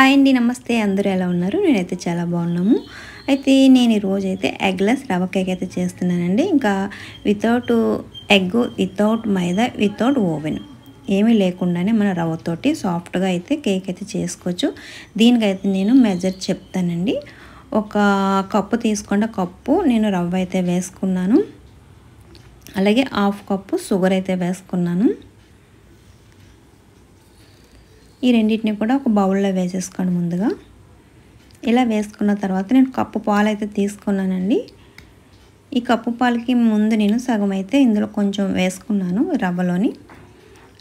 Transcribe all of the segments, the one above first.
Hi అండి, నమస్తే. అందరూ ఎలా ఉన్నారు? నేనైతే చాలా బాగున్నాము. అయితే నేను ఈరోజు అయితే ఎగ్లెస్ రవ్వ కేక్ అయితే చేస్తున్నానండి. ఇంకా వితౌట్ ఎగ్, వితౌట్ మైదా, వితౌట్ ఓవెన్ ఏమీ లేకుండానే మన రవ్వతోటి సాఫ్ట్గా అయితే కేక్ అయితే చేసుకోవచ్చు. దీనికైతే నేను మెజర్ చెప్తానండి. ఒక కప్పు తీసుకోండి. కప్పు నేను రవ్వ అయితే వేసుకున్నాను. అలాగే హాఫ్ కప్పు షుగర్ అయితే వేసుకున్నాను. ఈ రెండింటిని కూడా ఒక బౌల్లో వేసేసుకోండి. ముందుగా ఇలా వేసుకున్న తర్వాత నేను కప్పు పాలు అయితే తీసుకున్నానండి. ఈ కప్పు పాలకి ముందు నేను సగం అయితే ఇందులో కొంచెం వేసుకున్నాను.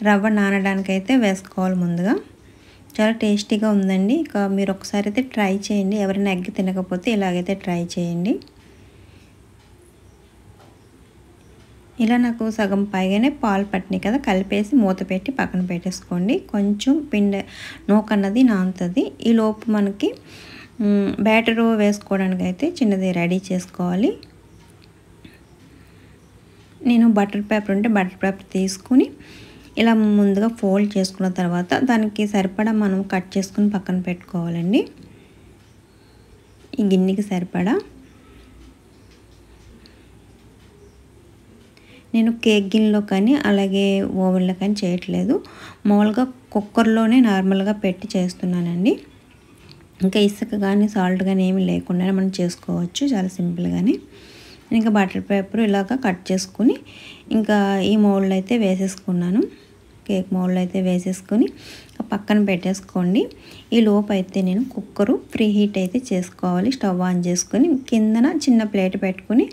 రవ్వ నానడానికి అయితే వేసుకోవాలి ముందుగా. చాలా టేస్టీగా ఉందండి. ఇక మీరు ఒకసారి అయితే ట్రై చేయండి. ఎవరైనా ఎగ్ తినకపోతే ఇలాగైతే ట్రై చేయండి. ఇలా నాకు సగం పైగానే పాలు పట్టినాయి కదా, కలిపేసి మూత పెట్టి పక్కన పెట్టేసుకోండి. కొంచెం పిండి నూకన్నది నానుతుంది. ఈ లోపు మనకి బ్యాటర్ వేసుకోవడానికి అయితే చిన్నది రెడీ చేసుకోవాలి. నేను బటర్ పేపర్ ఉంటే బటర్ పేపర్ తీసుకుని ఇలా ముందుగా ఫోల్డ్ చేసుకున్న తర్వాత దానికి సరిపడా మనం కట్ చేసుకుని పక్కన పెట్టుకోవాలండి. ఈ గిన్నెకి సరిపడా నేను కేక్ గిన్నెలో కానీ అలాగే ఓవెన్లో కానీ చేయట్లేదు. మామూలుగా కుక్కర్లోనే నార్మల్గా పెట్టి చేస్తున్నానండి. ఇంకా ఇసుక కానీ సాల్ట్ కానీ ఏమి లేకుండా మనం చేసుకోవచ్చు చాలా సింపుల్గానే. ఇంకా బటర్ పేపర్ ఇలాగ కట్ చేసుకుని ఇంకా ఈ మౌల్డ్ అయితే వేసేసుకున్నాను. కేక్ మౌల్డ్ అయితే వేసేసుకొని పక్కన పెట్టేసుకోండి. ఈ లోపు అయితే నేను కుక్కరు ప్రీ హీట్ అయితే చేసుకోవాలి. స్టవ్ ఆన్ చేసుకొని కిందన చిన్న ప్లేట్ పెట్టుకుని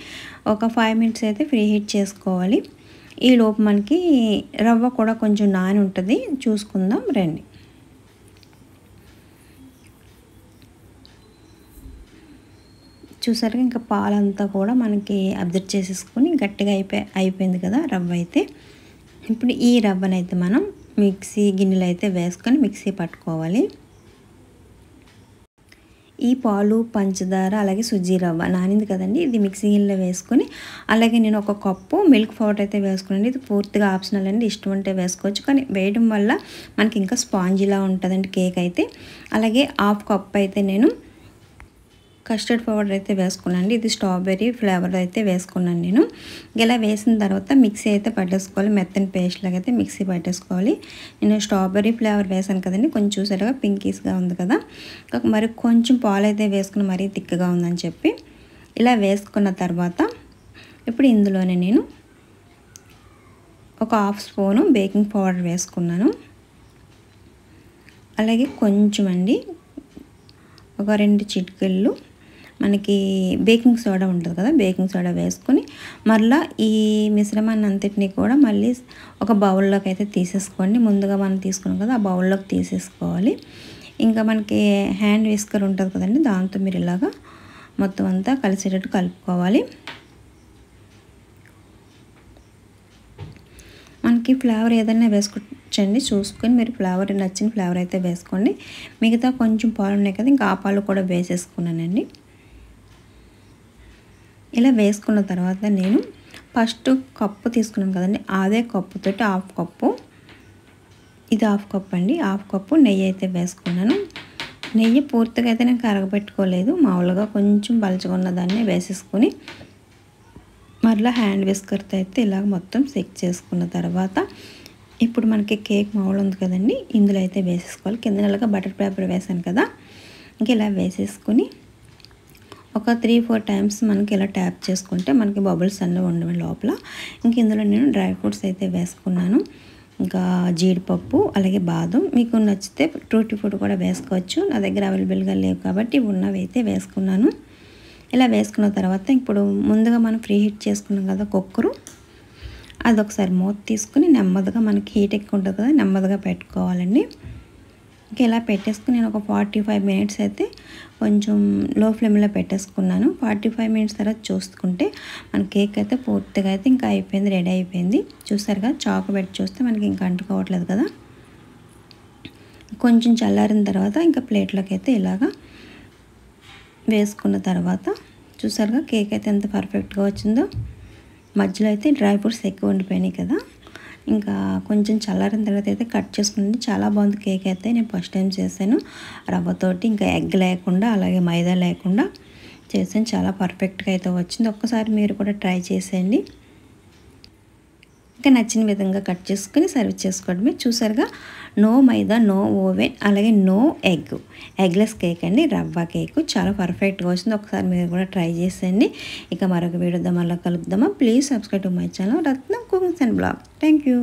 ఒక 5 మినిట్స్ అయితే ప్రీ హీట్ చేసుకోవాలి. ఈ లోపు మనకి రవ్వ కూడా కొంచెం నాని ఉంటుంది, చూసుకుందాం రండి. చూసారుగా ఇంకా పాలంతా కూడా మనకి అబ్జర్వ్ చేసేసుకొని గట్టిగా అయిపోయింది కదా రవ్వ అయితే. ఇప్పుడు ఈ రవ్వనైతే మనం మిక్సీ గిన్నెలో అయితే వేసుకొని మిక్సీ పట్టుకోవాలి. ఈ పాలు, పంచదార అలాగే సుజీ రవ్వ నానింది కదండి, ఇది మిక్సీ గిన్నెలో వేసుకొని అలాగే నేను ఒక కప్పు మిల్క్ పౌడర్ అయితే వేసుకున్నాను. ఇది పూర్తిగా ఆప్షనల్ అండి, ఇష్టం ఉంటే వేసుకోవచ్చు. కానీ వేయడం వల్ల మనకి ఇంకా స్పాంజీలా ఉంటుందండి కేక్ అయితే. అలాగే హాఫ్ కప్ అయితే నేను కస్టర్డ్ పౌడర్ అయితే వేసుకున్నాను. ఇది స్ట్రాబెర్రీ ఫ్లేవర్ అయితే వేసుకున్నాను నేను. ఇలా వేసిన తర్వాత మిక్సీ అయితే పట్టేసుకోవాలి. మెత్తని పేస్ట్ లాగా అయితే మిక్సీ పట్టేసుకోవాలి. నేను స్ట్రాబెర్రీ ఫ్లేవర్ వేసాను కదండి, కొంచెం చూసారుగా పింకీస్గా ఉంది కదా. మరి కొంచెం పాలు అయితే వేసుకుని మరీ థిక్గా ఉందని చెప్పి ఇలా వేసుకున్న తర్వాత ఇప్పుడు ఇందులోనే నేను ఒక హాఫ్ స్పూను బేకింగ్ పౌడర్ వేసుకున్నాను. అలాగే కొంచెం అండి ఒక 2 చిటికెళ్ళు మనకి బేకింగ్ సోడా ఉంటుంది కదా, బేకింగ్ సోడా వేసుకొని మరలా ఈ మిశ్రమాన్ని అంతటినీ కూడా మళ్ళీ ఒక బౌల్లోకి అయితే తీసేసుకోండి. ముందుగా మనం తీసుకున్నాం కదా, ఆ బౌల్లోకి తీసేసుకోవాలి. ఇంకా మనకి హ్యాండ్ విస్కర్ ఉంటుంది కదండి, దాంతో మీరు ఇలాగా మొత్తం అంతా కలిసేటట్టు కలుపుకోవాలి. మనకి ఫ్లేవర్ ఏదైనా వేసుకోవచ్చండి, చూసుకొని మీరు ఫ్లేవర్ నచ్చిన ఫ్లేవర్ అయితే వేసుకోండి. మిగతా కొంచెం పాలు ఉన్నాయి కదా, ఇంకా ఆ పాలు కూడా వేసేసుకున్నానండి. ఇలా వేసుకున్న తర్వాత నేను ఫస్ట్ కప్పు తీసుకున్నాను కదండి, అదే కప్పుతోటి హాఫ్ కప్పు, ఇది హాఫ్ కప్ అండి, హాఫ్ కప్పు నెయ్యి అయితే వేసుకున్నాను. నెయ్యి పూర్తిగా అయితే నేను కరగబెట్టుకోలేదు, మామూలుగా కొంచెం పలుచగా ఉన్న దాన్ని వేసేసుకుని మరలా హ్యాండ్ విస్కర్తో అయితే ఇలాగ మొత్తం సెక్ చేసుకున్న తర్వాత ఇప్పుడు మనకి కేక్ మౌల్డ్ ఉంది కదండి, ఇందులో అయితే వేసేసుకోవాలి. కింద నెలగా బటర్ పేపర్ వేసాను కదా, ఇంక ఇలా వేసేసుకుని ఒక 3-4 టైమ్స్ మనకి ఇలా ట్యాప్ చేసుకుంటే మనకి బబుల్స్ అన్నీ ఉండవు లోపల. ఇంక ఇందులో నేను డ్రై ఫ్రూట్స్ అయితే వేసుకున్నాను. ఇంకా జీడిపప్పు అలాగే బాదం, మీకు నచ్చితే టూటీ ఫ్రూట్ కూడా వేసుకోవచ్చు. నా దగ్గర అవైలబుల్గా లేవు కాబట్టి ఉన్నవి అయితే వేసుకున్నాను. ఇలా వేసుకున్న తర్వాత ఇప్పుడు ముందుగా మనం ప్రీ హీట్ చేసుకున్నాం కదా కుక్కరు, అదొకసారి మూత తీసుకుని నెమ్మదిగా, మనకి హీట్ ఎక్కువ ఉంటుంది కదా, నెమ్మదిగా పెట్టుకోవాలండి. ఇంకా ఇలా పెట్టేసుకుని నేను ఒక 45 మినిట్స్ అయితే కొంచెం లో ఫ్లేమ్లో పెట్టేసుకున్నాను. 45 మినిట్స్ తర్వాత చూసుకుంటే మన కేక్ అయితే పూర్తిగా అయితే ఇంకా అయిపోయింది, రెడీ అయిపోయింది. చూసారుగా, చాకు పెట్టి చూస్తే మనకి ఇంకా అంటుకోవట్లేదు కదా. కొంచెం చల్లారిన తర్వాత ఇంకా ప్లేట్లోకి అయితే ఇలాగా వేసుకున్న తర్వాత చూసారుగా కేక్ అయితే ఎంత పర్ఫెక్ట్గా వచ్చిందో. మధ్యలో అయితే డ్రై ఫ్రూట్స్ ఎక్కువ ఉండిపోయినాయి కదా, ఇంకా కొంచెం చల్లారిన తర్వాత అయితే కట్ చేసుకుంటే చాలా బాగుంది కేక్ అయితే. నేను ఫస్ట్ టైం చేశాను రవ్వతోటి, ఇంకా ఎగ్ లేకుండా అలాగే మైదా లేకుండా చేశాను. చాలా పర్ఫెక్ట్గా అయితే వచ్చింది. ఒక్కసారి మీరు కూడా ట్రై చేసేయండి. ఇంకా నచ్చిన విధంగా కట్ చేసుకుని సర్వ్ చేసుకోవడమే. చూసారుగా, నో మైదా, నో ఓవెన్, అలాగే నో ఎగ్లెస్ కేక్ అండి, రవ్వ కేక్ చాలా పర్ఫెక్ట్గా వచ్చింది. ఒకసారి మీరు కూడా ట్రై చేసేయండి. ఇక మరొక వీడియోతో మళ్ళీ కలుద్దామా. Please subscribe to my channel Ratnam cookings and blog. Thank you.